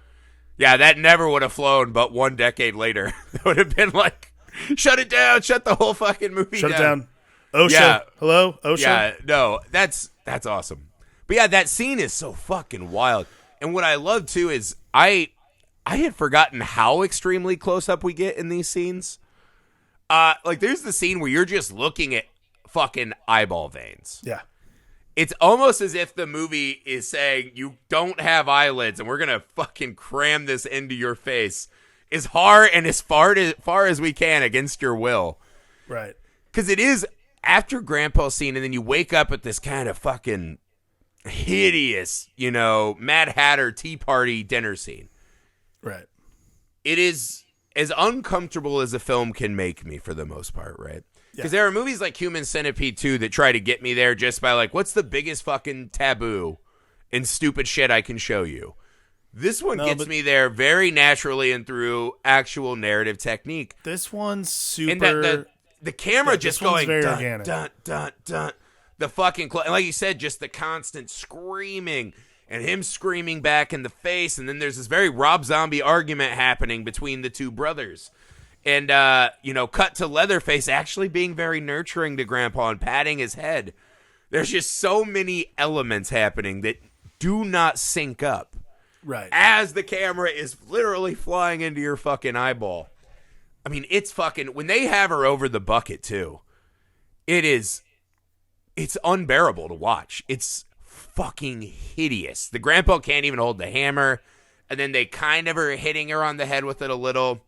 Yeah, that never would have flown, but 1 decade later, it would have been like, shut it down, shut the whole fucking movie down. Shut it down. OSHA. Yeah. Hello? OSHA? Yeah, no, that's awesome. But yeah, that scene is so fucking wild. And what I love, too, is I had forgotten how extremely close up we get in these scenes. There's the scene where you're just looking at fucking eyeball veins. Yeah. It's almost as if the movie is saying, you don't have eyelids, and we're going to fucking cram this into your face as hard and as far as we can against your will. Right. Because it is after Grandpa's scene, and then you wake up at this kind of fucking hideous, Mad Hatter Tea Party dinner scene. Right. It is as uncomfortable as a film can make me for the most part, right? Because there are movies like Human Centipede 2 that try to get me there just by what's the biggest fucking taboo and stupid shit I can show you? This one gets me there very naturally and through actual narrative technique. This one's super... And the camera just going... very dun, organic. Dun, dun, dun. The fucking... and like you said, just the constant screaming and him screaming back in the face. And then there's this very Rob Zombie argument happening between the two brothers. And, cut to Leatherface actually being very nurturing to Grandpa and patting his head. There's just so many elements happening that do not sync up. Right. As the camera is literally flying into your fucking eyeball. I mean, it's fucking... When they have her over the bucket, too, it's unbearable to watch. It's fucking hideous. The grandpa can't even hold the hammer, and then they kind of are hitting her on the head with it a little.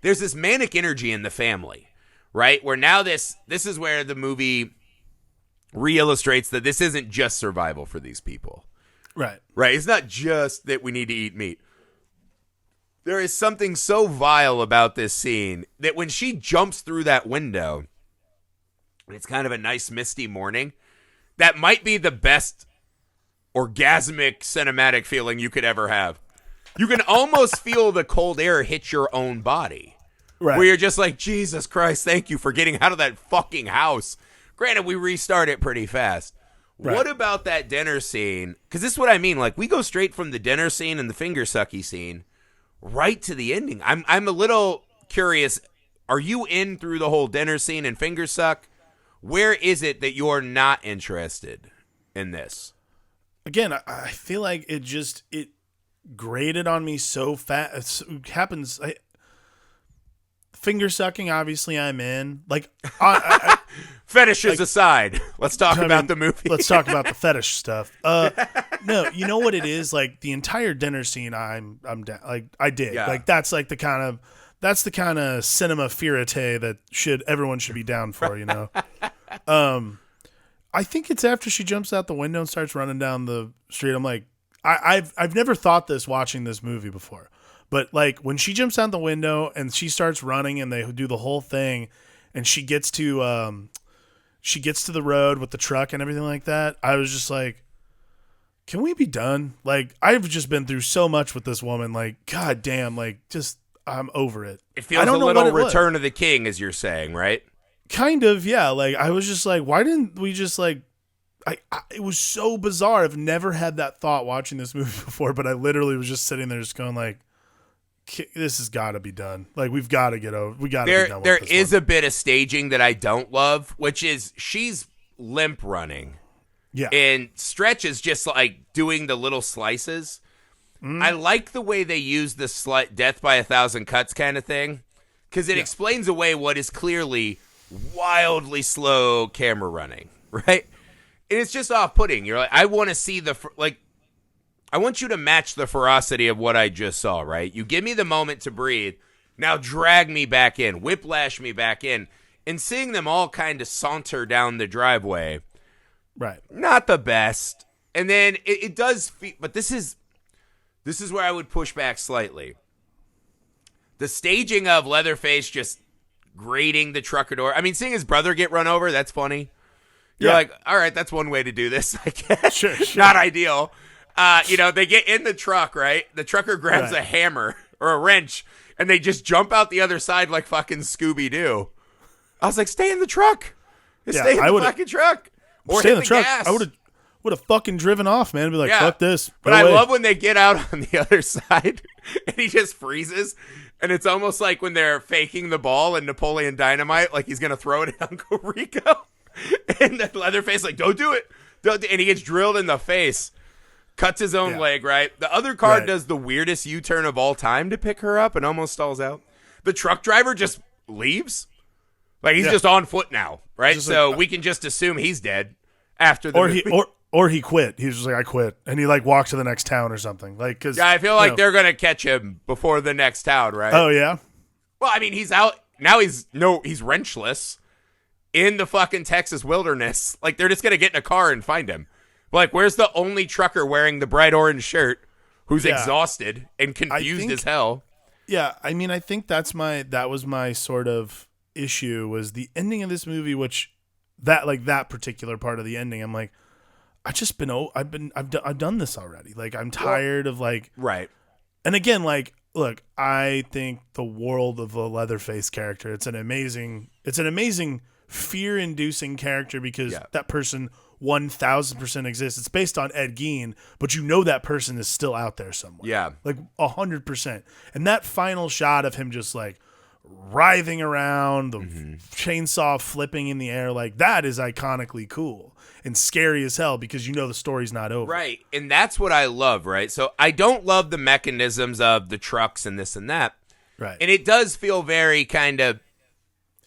There's this manic energy in the family, right? Where now this is where the movie re-illustrates that this isn't just survival for these people. Right. Right. It's not just that we need to eat meat. There is something so vile about this scene that when she jumps through that window, it's kind of a nice misty morning, that might be the best orgasmic cinematic feeling you could ever have. You can almost feel the cold air hit your own body. Right. Where you're just like, Jesus Christ, thank you for getting out of that fucking house. Granted, we restart it pretty fast. Right. What about that dinner scene? Because this is what I mean. Like, we go straight from the dinner scene and the finger sucky scene right to the ending. I'm a little curious. Are you in through the whole dinner scene and finger suck? Where is it that you're not interested in this? Again, I feel like it grated on me so fast. It happens. Finger sucking, obviously, I'm in. Like, fetishes aside, let's talk about the movie. Let's talk about the fetish stuff. No, you know what it is? Like, the entire dinner scene, I'm down. Like, I dig. Yeah. Like, that's like the kind of cinema verite that everyone should be down for. You know. I think it's after she jumps out the window and starts running down the street. I'm like, I've never thought this watching this movie before. But, like, when she jumps out the window and she starts running and they do the whole thing and she gets to the road with the truck and everything like that, I was just like, can we be done? Like, I've just been through so much with this woman. Like, God damn, like, just, I'm over it. It feels a little Return of the King, as you're saying, right? Kind of, yeah. Like, I was just like, why didn't we just, like, it was so bizarre. I've never had that thought watching this movie before, but I literally was just sitting there just going, like, this has got to be done. Like, we've got to get over. We got to be done with this. There is a bit of staging that I don't love, which is she's limp running. Yeah. And Stretch is just like doing the little slices. I like the way they use the death by 1,000 cuts kind of thing, because it explains away what is clearly wildly slow camera running, right? And it's just off-putting. You're like, I want to see I want you to match the ferocity of what I just saw, right? You give me the moment to breathe. Now drag me back in. Whiplash me back in. And seeing them all kind of saunter down the driveway. Right. Not the best. And then it does feel... But this is where I would push back slightly. The staging of Leatherface just grating the trucker door. I mean, seeing his brother get run over, that's funny. You're like, all right, that's one way to do this, I guess. Sure. Not ideal. They get in the truck, right? The trucker grabs a hammer or a wrench, and they just jump out the other side like fucking Scooby-Doo. I was like, stay in the truck. Stay in the fucking truck. Or stay hit in the truck. Gas. I would have fucking driven off, man. I'd be like, fuck this. But I love when they get out on the other side, and he just freezes, and it's almost like when they're faking the ball in Napoleon Dynamite, like he's going to throw it at Uncle Rico. And the Leatherface like, don't do it. And he gets drilled in the face. Cuts his own leg, right? The other car does the weirdest U-turn of all time to pick her up and almost stalls out. The truck driver just leaves. Like, he's just on foot now, right? So we can just assume he's dead after the movie. Or he quit. He was just like, I quit. And he, like, walked to the next town or something. Like, cause, I feel like they're going to catch him before the next town, right? Oh, yeah? Well, I mean, he's out. Now he's wrenchless in the fucking Texas wilderness. Like, they're just going to get in a car and find him. Like, where's the only trucker wearing the bright orange shirt who's exhausted and confused as hell? Yeah, I mean, I think that was my sort of issue, was the ending of this movie, which that particular part of the ending, I'm like, I've done this already. Like, I'm tired of like, right. And again, like, look, I think the world of the Leatherface character, it's an amazing fear-inducing character, because that person 1000% exists. It's based on Ed Gein, but you know that person is still out there somewhere. Yeah. Like 100%. And that final shot of him just like writhing around, the chainsaw flipping in the air, like that is iconically cool and scary as hell because you know the story's not over. Right. And that's what I love, right? So I don't love the mechanisms of the trucks and this and that. Right. And it does feel very kind of,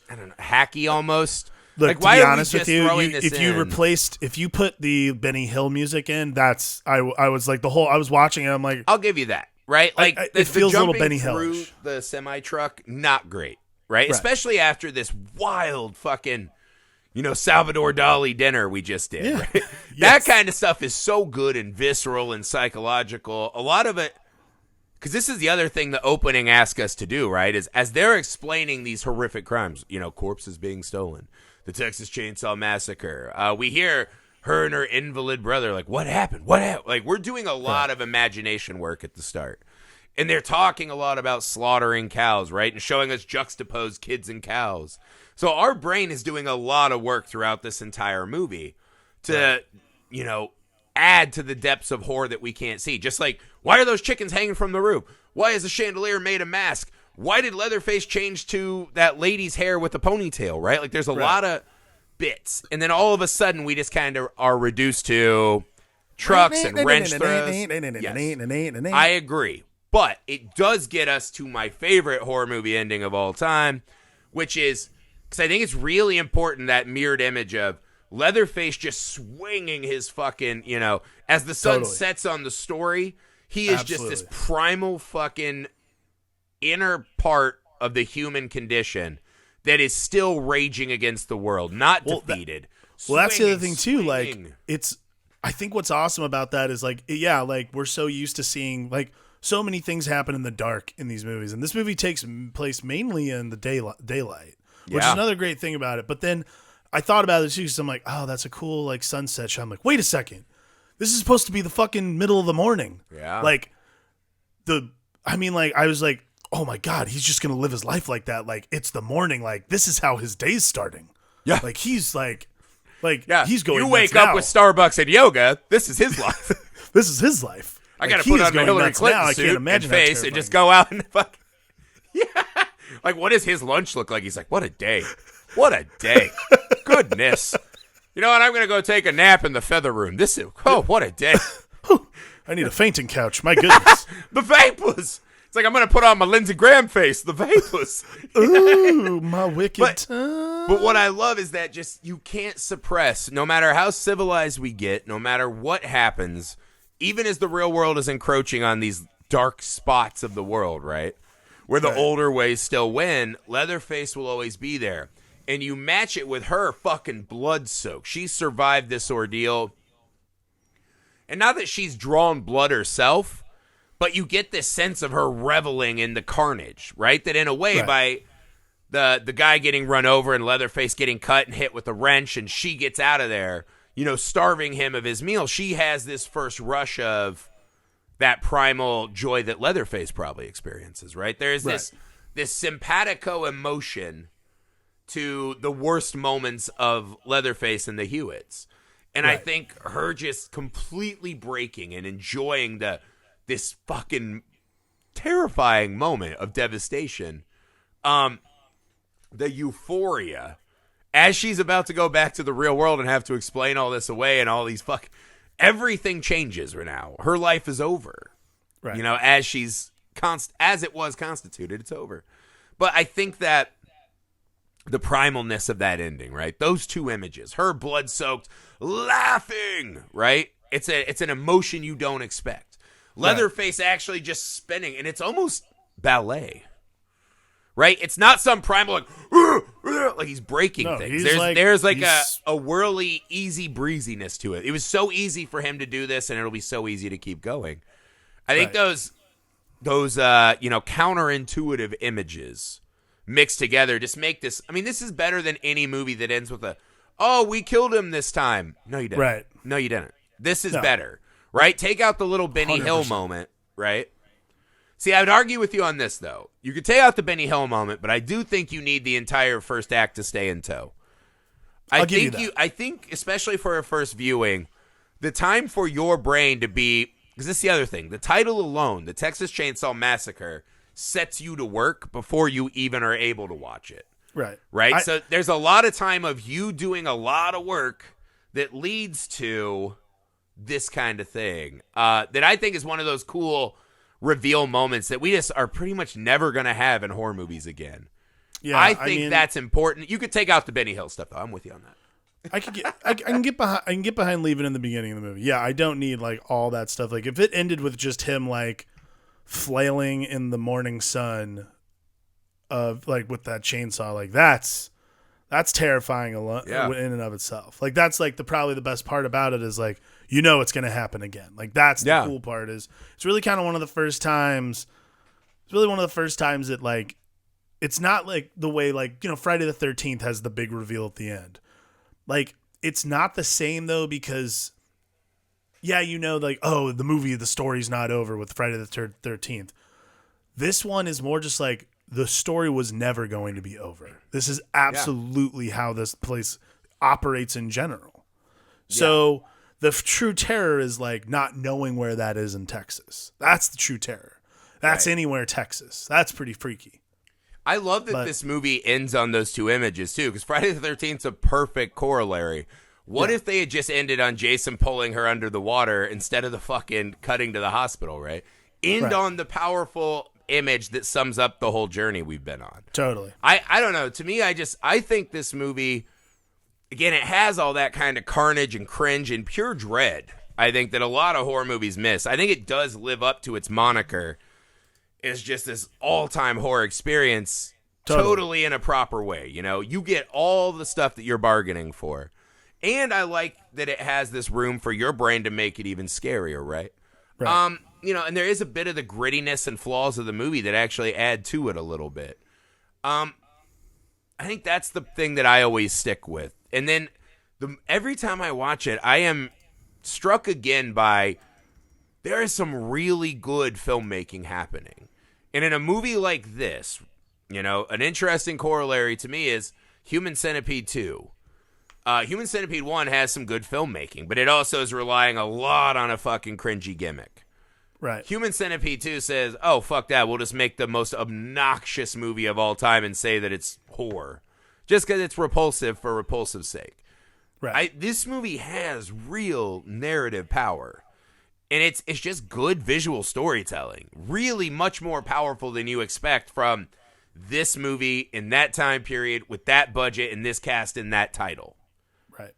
I don't know, hacky almost. Look, like, to why be are we honest with just you, throwing this if you put the Benny Hill music in, that's I was like I was watching it, I'm like, I'll give you that, right? Like it feels a little Benny through Hill-ish. the semi truck, not great, right? Especially after this wild fucking, Salvador Dali dinner we just did. Yeah. Right? That kind of stuff is so good and visceral and psychological. A lot of it. Because this is the other thing the opening asks us to do, right? Is as they're explaining these horrific crimes, corpses being stolen, the Texas Chainsaw Massacre. We hear her and her invalid brother, like, what happened? What happened? Like, we're doing a lot of imagination work at the start. And they're talking a lot about slaughtering cows, right? And showing us juxtaposed kids and cows. So our brain is doing a lot of work throughout this entire movie to, add to the depths of horror that we can't see. Just like, why are those chickens hanging from the roof? Why is the chandelier made of mask? Why did Leatherface change to that lady's hair with a ponytail, right? Like, there's a lot of bits. And then all of a sudden, we just kind of are reduced to trucks and wrench throws. Yes. I agree. But it does get us to my favorite horror movie ending of all time, which is, because I think it's really important, that mirrored image of Leatherface just swinging his fucking, as the sun sets on the story, he is just this primal fucking inner part of the human condition that is still raging against the world, not defeated. That's the other thing too. Like, I think what's awesome about that is like, like we're so used to seeing like so many things happen in the dark in these movies, and this movie takes place mainly in the daylight, which is another great thing about it. But then I thought about it too, because I'm like, oh, that's a cool like sunset shot. I'm like, wait a second, this is supposed to be the fucking middle of the morning. Yeah. Like I was like, oh my God, he's just gonna live his life like that. Like, it's the morning. Like, this is how his day's starting. Yeah. Like, he's like he's going. You wake up with Starbucks and yoga. This is his life. This is his life. I gotta put on my Hillary Clinton suit and face and just go out and fuck. Yeah. Like, what does his lunch look like? He's like, what a day. What a day. Goodness. You know what? I'm going to go take a nap in the feather room. What a day. I need a fainting couch. My goodness. The vapors. It's like, I'm going to put on my Lindsey Graham face. The vapors. Ooh, my wicked time. But what I love is that just you can't suppress, no matter how civilized we get, no matter what happens, even as the real world is encroaching on these dark spots of the world, right? Where the older ways still win, Leatherface will always be there. And you match it with her fucking blood soak. She survived this ordeal. And not that she's drawn blood herself, but you get this sense of her reveling in the carnage, right? That in a way, by the guy getting run over and Leatherface getting cut and hit with a wrench and she gets out of there, starving him of his meal, she has this first rush of that primal joy that Leatherface probably experiences, right? There's this simpatico emotion to the worst moments of Leatherface and the Hewitts. And I think her just completely breaking and enjoying this fucking terrifying moment of devastation, the euphoria, as she's about to go back to the real world and have to explain all this away and all these everything changes right now. Her life is over. Right. As she's as it was constituted, it's over. But I think that the primalness of that ending, right? Those two images, her blood-soaked, laughing, right? It's an emotion you don't expect. Leatherface actually just spinning, and it's almost ballet, right? It's not some primal like he's breaking things. There's a whirly, easy breeziness to it. It was so easy for him to do this, and it'll be so easy to keep going. I think those counterintuitive images mixed together just make this. I mean, this is better than any movie that ends with we killed him this time. No, you didn't. Right. No, you didn't. This is better, right? Take out the little Benny 100%. Hill moment, right? See, I would argue with you on this, though. You could take out the Benny Hill moment, but I do think you need the entire first act to stay in tow. I'll give you that. I think especially for a first viewing, the time for your brain to be, because this is the other thing, the title alone, the Texas Chainsaw Massacre, sets you to work before you even are able to watch it. Right? So there's a lot of time of you doing a lot of work that leads to this kind of thing that I think is one of those cool reveal moments that we just are pretty much never going to have in horror movies again. Yeah, I mean, that's important. You could take out the Benny Hill stuff, though. I'm with you on that. I can get behind leaving in the beginning of the movie. Yeah, I don't need like all that stuff. Like if it ended with just him like flailing in the morning sun, of like with that chainsaw, like that's terrifying in and of itself. Like that's like probably the best part about it is like it's going to happen again. Like that's the cool part is it's really kind of one of the first times. It's really one of the first times that like it's not like the way like Friday the 13th has the big reveal at the end. Like, it's not the same, though, because, like, oh, the story's not over with Friday the 13th. This one is more just like, the story was never going to be over. This is absolutely how this place operates in general. Yeah. So, the true terror is, like, not knowing where that is in Texas. That's the true terror. That's anywhere Texas. That's pretty freaky. I love that this movie ends on those two images, too, because Friday the 13th is a perfect corollary. What if they had just ended on Jason pulling her under the water instead of the fucking cutting to the hospital, right? End on the powerful image that sums up the whole journey we've been on. Totally. I don't know. To me, I think this movie, again, it has all that kind of carnage and cringe and pure dread, I think, that a lot of horror movies miss. I think it does live up to its moniker. Is just this all-time horror experience totally in a proper way. You get all the stuff that you're bargaining for. And I like that it has this room for your brain to make it even scarier, right? And there is a bit of the grittiness and flaws of the movie that actually add to it a little bit. I think that's the thing that I always stick with. And then every time I watch it, I am struck again by there is some really good filmmaking happening. And in a movie like this, an interesting corollary to me is Human Centipede 2. Human Centipede 1 has some good filmmaking, but it also is relying a lot on a fucking cringy gimmick. Right. Human Centipede 2 says, oh, fuck that, we'll just make the most obnoxious movie of all time and say that it's horror. Just because it's repulsive for repulsive's sake. Right. This movie has real narrative power. And it's just good visual storytelling. Really much more powerful than you expect from this movie in that time period with that budget and this cast in that title. Right.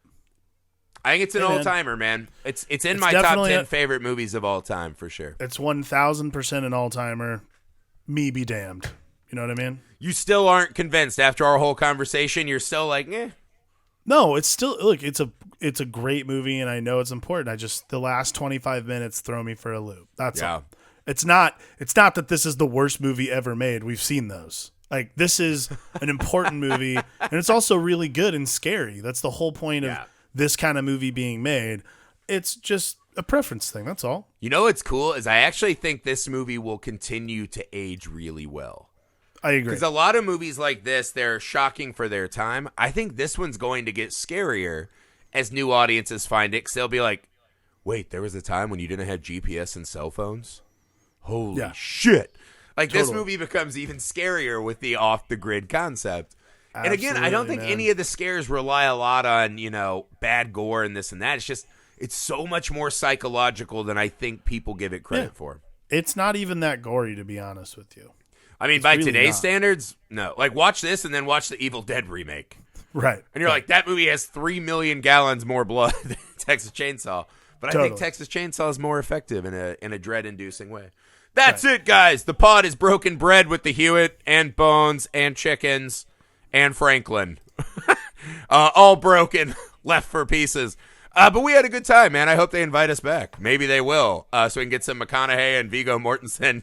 I think it's an all-timer, man. It's in my top 10 favorite movies of all time for sure. It's 1,000% an all-timer. Me be damned. You know what I mean? You still aren't convinced after our whole conversation. You're still like, eh. No, it's still it's a great movie, and I know it's important. The last 25 minutes throw me for a loop. That's all. It's not that this is the worst movie ever made. We've seen those. Like, this is an important movie, and it's also really good and scary. That's the whole point of this kind of movie being made. It's just a preference thing. That's all. You know what's cool is I actually think this movie will continue to age really well. I agree. Because a lot of movies like this, they're shocking for their time. I think this one's going to get scarier as new audiences find it. Because they'll be like, wait, there was a time when you didn't have GPS and cell phones? Holy shit. Like, this movie becomes even scarier with the off-the-grid concept. Absolutely, and again, I don't think any of the scares rely a lot on, bad gore and this and that. It's just, it's so much more psychological than I think people give it credit for. It's not even that gory, to be honest with you. I mean, by today's standards, no. Like, watch this and then watch the Evil Dead remake. Right. And you're like, that movie has 3 million gallons more blood than Texas Chainsaw. But I think Texas Chainsaw is more effective in a dread-inducing way. That's it, guys. The pod is broken bread with the Hewitt and Bones and Chickens and Franklin. All broken, left for pieces. But we had a good time, man. I hope they invite us back. Maybe they will, so we can get some McConaughey and Viggo Mortensen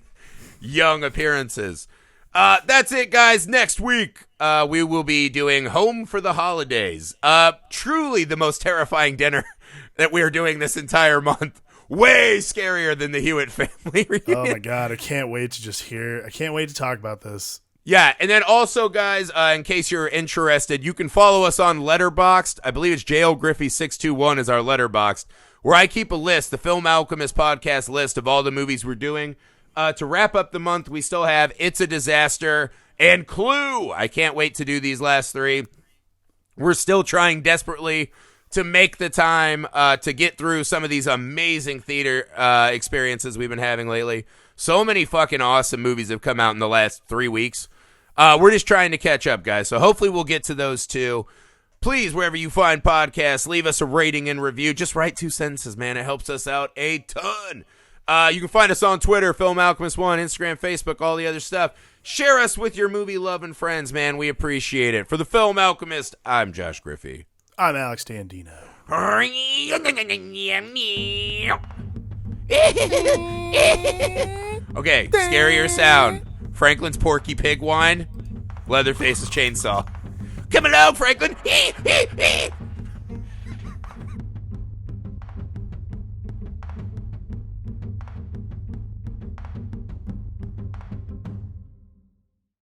young appearances. That's it, guys. Next week, we will be doing Home for the Holidays. Truly the most terrifying dinner that we are doing this entire month. Way scarier than the Hewitt family reunion. Oh my God. I can't wait to talk about this. Yeah, and then also, guys, in case you're interested, you can follow us on Letterboxd. I believe it's JLGriffey621 is our Letterboxd, where I keep a list, the Film Alchemist podcast list of all the movies we're doing. To wrap up the month, we still have It's a Disaster and Clue. I can't wait to do these last three. We're still trying desperately to make the time to get through some of these amazing theater experiences we've been having lately. So many fucking awesome movies have come out in the last 3 weeks. We're just trying to catch up, guys. So hopefully we'll get to those too. Please, wherever you find podcasts, leave us a rating and review. Just write 2 sentences, man. It helps us out a ton. You can find us on Twitter, Film Alchemist 1, Instagram, Facebook, all the other stuff. Share us with your movie-loving friends, man. We appreciate it. For the Film Alchemist, I'm Josh Griffey. I'm Alex Dandino. Okay, scarier sound. Franklin's Porky Pig whine. Leatherface's chainsaw. Come along, Franklin.